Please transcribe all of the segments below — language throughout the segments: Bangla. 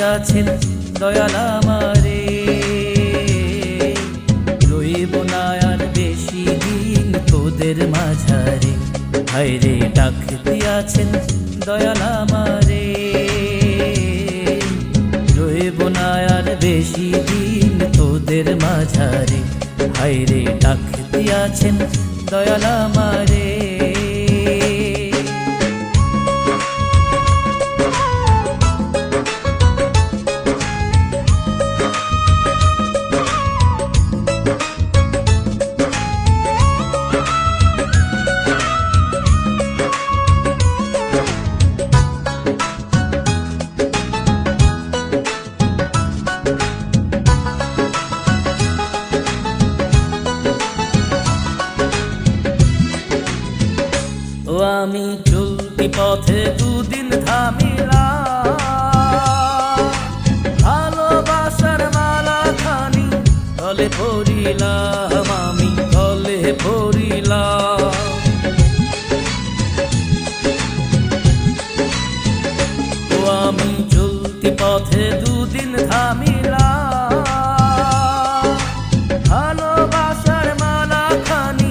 দিয়াছেন দয়াল আমারে, রইব না আর বেশি দিন তোদের মাঝারে। হায়রে ডাক দিয়াছেন দয়াল আমারে, রইব না আর বেশি দিন তোদের মাঝারে। হায়রে ডাক দিয়াছেন দয়াল আমারে। ও আমি চলতি পথে দুদিন থামিলাম, ভালোবাসার মালা খানি গলে পড়িলাম, আমি গলে পড়িলাম। ও আমি চলতি পথে দুদিন থামিলাম, ভালোবাসার মালা খানি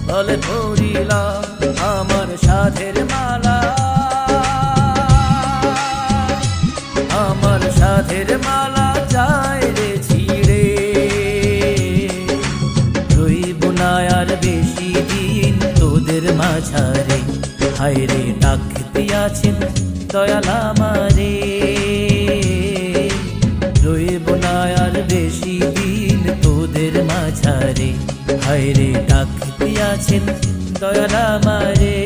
গলে পড়িলাম। আমার সাধের মালা, আমার সাধের মালা যায় রে ছিড়ে, রইব না আর বেশি দিন তোদের মাঝারে। হায়রে ডাক দিয়াছেন দয়াল আমারে, রইব না আর বেশি দিন তোদের মাঝারে। হায়রে ডাক দিয়াছেন দয়াল আমারে।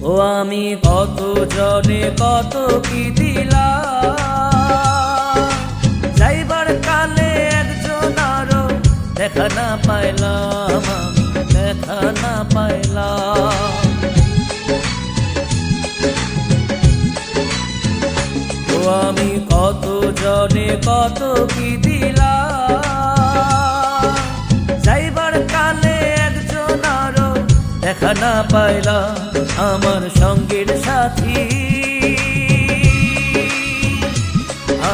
ও আমি কত জনে কত কি দিলাম, যাইবার কালে একজন আরো দেখা না পাইলাম, আমি দেখা না পাইলাম। ও আমি কত জনে কত কি দিলাম, যাইবার কালে একজন আরো দেখা না পাইলাম। আমার সঙ্গের সাথী,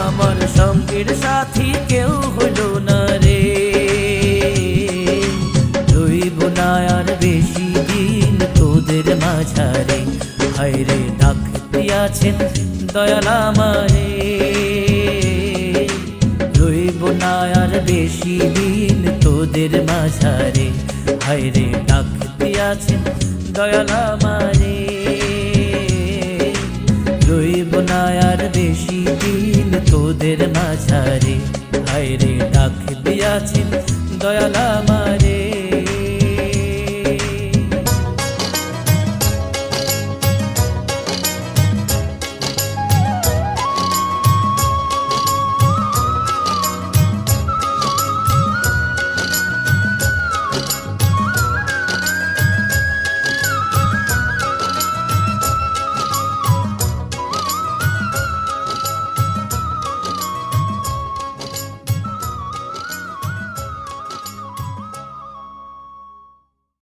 আমার সঙ্গের সাথী কেউ হইল না রে, রইব না আর বেশি দিন তোদের মাঝারে। হায়রে ডাক দিয়াছেন দয়াল আমারে, রইব না আর বেশি দিন তোদের মাঝারে। হায়রে ডাক দিয়াছেন দয়াল আমারে, রইব না আর বেশি দিন তোদের মাঝারে। হায়রে ডাক দিয়াছেন দয়াল আমারে।